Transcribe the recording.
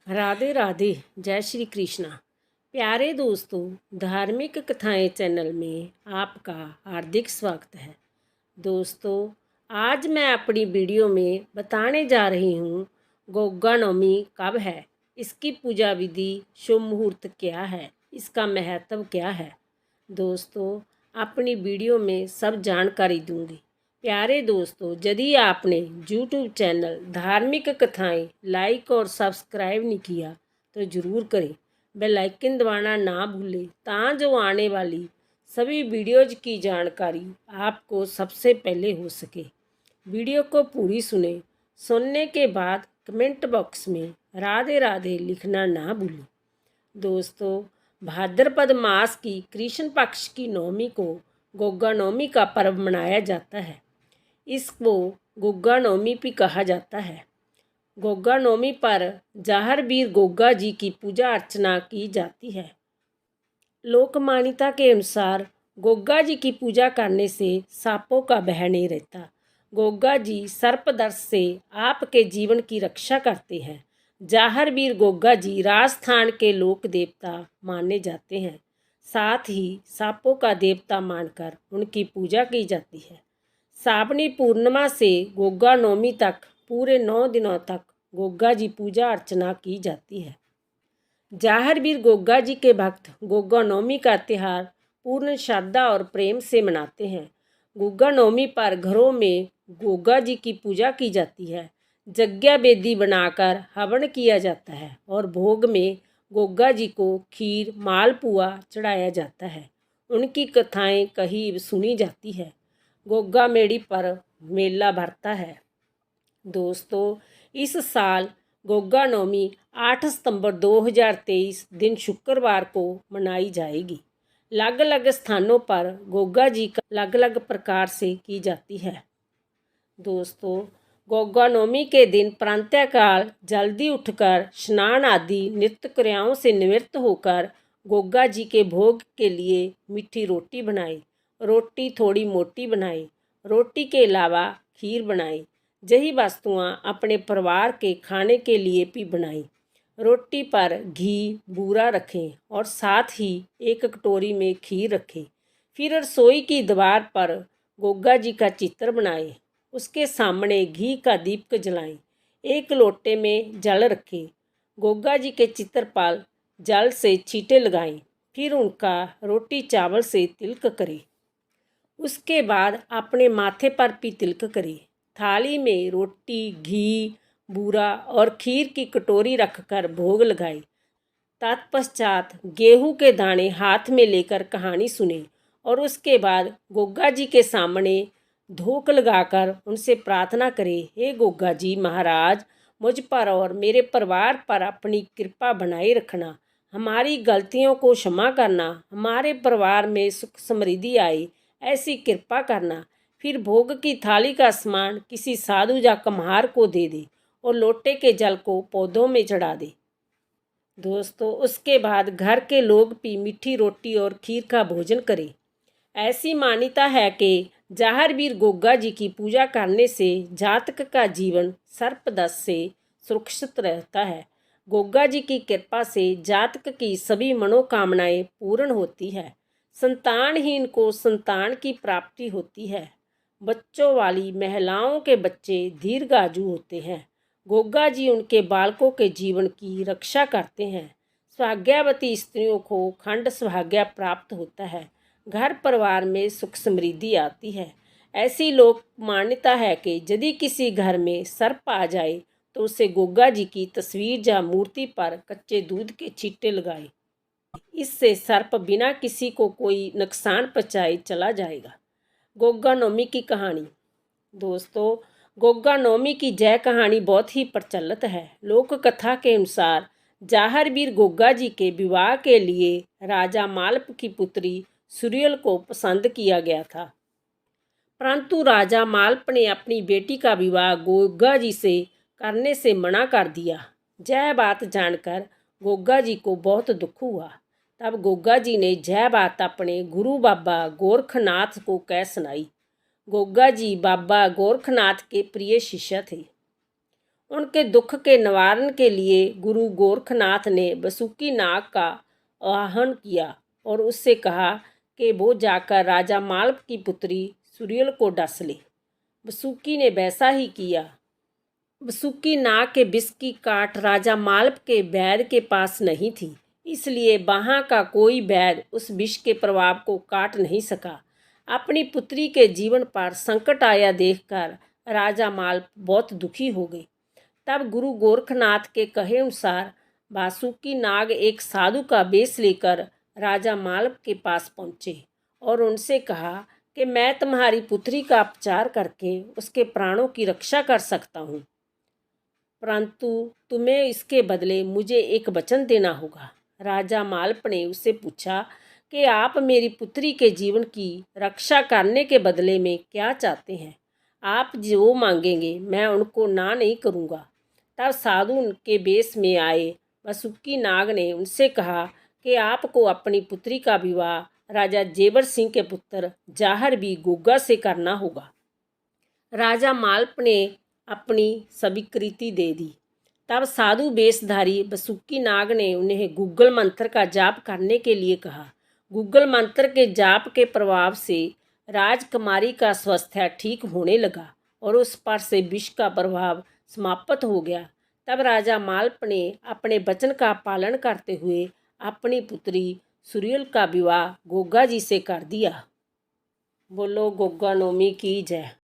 राधे राधे। जय श्री कृष्णा। प्यारे दोस्तों, धार्मिक कथाएं चैनल में आपका हार्दिक स्वागत है। दोस्तों, आज मैं अपनी वीडियो में बताने जा रही हूँ गोगा नवमी कब है, इसकी पूजा विधि, शुभ मुहूर्त क्या है, इसका महत्व क्या है। दोस्तों, अपनी वीडियो में सब जानकारी दूंगी। प्यारे दोस्तों, यदि आपने यूट्यूब चैनल धार्मिक कथाएं लाइक और सब्सक्राइब नहीं किया तो ज़रूर करें। बेल आइकन दबाना ना भूलें ताकि आने वाली सभी वीडियोज की जानकारी आपको सबसे पहले हो सके। वीडियो को पूरी सुने। सुनने के बाद कमेंट बॉक्स में राधे राधे लिखना ना भूलें। दोस्तों, भाद्रपद मास की कृष्ण पक्ष की नवमी को गोगा नवमी का पर्व मनाया जाता है। इसको गोगा नवमी भी कहा जाता है। गोगा नवमी पर जाहर वीर गोगा जी की पूजा अर्चना की जाती है। लोक मान्यता के अनुसार गोगा जी की पूजा करने से सांपों का भय नहीं रहता। गोगा जी सर्पदंश से आपके जीवन की रक्षा करते हैं। जाहर वीर गोगा जी राजस्थान के लोक देवता माने जाते हैं। साथ ही सांपों का देवता मानकर उनकी पूजा की जाती है। श्रावणी पूर्णिमा से गोगा नवमी तक पूरे 9 दिनों तक गोगा जी पूजा अर्चना की जाती है। जाहर वीर गोगा जी के भक्त गोगा नवमी का त्यौहार पूर्ण श्रद्धा और प्रेम से मनाते हैं। गोगा नवमी पर घरों में गोगा जी की पूजा की जाती है। यज्ञ वेदी बनाकर हवन किया जाता है और भोग में गोगा जी को खीर मालपुआ चढ़ाया जाता है। उनकी कथाएं कही सुनी जाती है। गोगा मेड़ी पर मेला भरता है। दोस्तों, इस साल गोगा नवमी 8 सितंबर 2023 दिन शुक्रवार को मनाई जाएगी। अलग अलग स्थानों पर गोगा जी का अलग अलग प्रकार से की जाती है। दोस्तों, गोगा नवमी के दिन प्रातःकाल जल्दी उठकर स्नान आदि नित्य क्रियाओं से निवृत्त होकर गोगा जी के भोग के लिए मीठी रोटी बनाई। रोटी थोड़ी मोटी बनाई। रोटी के अलावा खीर बनाई। यही वस्तुआं अपने परिवार के खाने के लिए भी बनाई। रोटी पर घी बूरा रखें और साथ ही एक कटोरी में खीर रखें। फिर रसोई की दीवार पर गोगा जी का चित्र बनाएं। उसके सामने घी का दीपक जलाएं। एक लोटे में जल रखें। गोगा जी के चित्र पर जल से छींटे लगाएं। फिर उनका रोटी चावल से तिलक करें। उसके बाद अपने माथे पर भी तिलक करें। थाली में रोटी, घी, बूरा और खीर की कटोरी रखकर भोग लगाए। तत्पश्चात गेहूं के दाने हाथ में लेकर कहानी सुने और उसके बाद गोगा जी के सामने धूप लगाकर उनसे प्रार्थना करें, हे गोगा जी महाराज, मुझ पर और मेरे परिवार पर अपनी कृपा बनाए रखना। हमारी गलतियों को क्षमा करना। हमारे परिवार में सुख समृद्धि आए, ऐसी कृपा करना। फिर भोग की थाली का सामान किसी साधु या कुम्हार को दे दे और लोटे के जल को पौधों में चढ़ा दे। दोस्तों, उसके बाद घर के लोग भी मीठी रोटी और खीर का भोजन करें। ऐसी मान्यता है कि जाहर वीर गोगा जी की पूजा करने से जातक का जीवन सर्पदंश से सुरक्षित रहता है। गोगा जी की कृपा से जातक की सभी मनोकामनाएं पूर्ण होती है। संतानहीन को संतान की प्राप्ति होती है। बच्चों वाली महिलाओं के बच्चे दीर्घायु होते हैं। गोगा जी उनके बालकों के जीवन की रक्षा करते हैं। सौभाग्यवती स्त्रियों को खंड सौभाग्य प्राप्त होता है। घर परिवार में सुख समृद्धि आती है। ऐसी लोक मान्यता है कि यदि किसी घर में सर्प आ जाए तो उसे गोगा जी की तस्वीर या मूर्ति पर कच्चे दूध के छींटे लगाए। इससे सर्प बिना किसी को कोई नुकसान पहुंचाए चला जाएगा। गोगा नवमी की कहानी। दोस्तों, गोगा नवमी की जय कहानी बहुत ही प्रचलित है। लोक कथा के अनुसार जाहर वीर गोगा जी के विवाह के लिए राजा मालप की पुत्री सुरियल को पसंद किया गया था, परंतु राजा मालप ने अपनी बेटी का विवाह गोगा जी से करने से मना कर दिया। यह बात जानकर गोगा जी को बहुत दुख हुआ। तब गोगा जी ने यह बात अपने गुरु बाबा गोरखनाथ को कह सुनाई। गोगा जी बाबा गोरखनाथ के प्रिय शिष्य थे। उनके दुख के निवारण के लिए गुरु गोरखनाथ ने वासुकी नाग का आह्वान किया और उससे कहा कि वो जाकर राजा माल्प की पुत्री सुरील को डस ले। वासुकी ने वैसा ही किया। वासुकी नाग के विष की काट राजा माल्प के वैद्य के पास नहीं थी, इसलिए वहाँ का कोई वैद्य उस विष के प्रभाव को काट नहीं सका। अपनी पुत्री के जीवन पर संकट आया देखकर राजा माल्प बहुत दुखी हो गए। तब गुरु गोरखनाथ के कहे अनुसार वासुकी नाग एक साधु का वेश लेकर राजा माल्प के पास पहुँचे और उनसे कहा कि मैं तुम्हारी पुत्री का उपचार करके उसके प्राणों की रक्षा कर सकता हूँ, परंतु तुम्हें इसके बदले मुझे एक वचन देना होगा। राजा माल्प ने उससे पूछा कि आप मेरी पुत्री के जीवन की रक्षा करने के बदले में क्या चाहते हैं? आप जो मांगेंगे मैं उनको ना नहीं करूँगा। तब साधु उनके वेश में आए वासुकी नाग ने उनसे कहा कि आपको अपनी पुत्री का विवाह राजा जेवर सिंह के पुत्र जाहर बी गोगा से करना होगा। राजा माल्प ने अपनी स्वीकृति दे दी। तब साधु वेशधारी वासुकी नाग ने उन्हें गुग्गल मंत्र का जाप करने के लिए कहा। गुग्गल मंत्र के जाप के प्रभाव से राजकुमारी का स्वास्थ्य ठीक होने लगा और उस पर से विष का प्रभाव समाप्त हो गया। तब राजा माल्प ने अपने वचन का पालन करते हुए अपनी पुत्री सुरील का विवाह गोगा जी से कर दिया। बोलो गोगा नौमी की जय।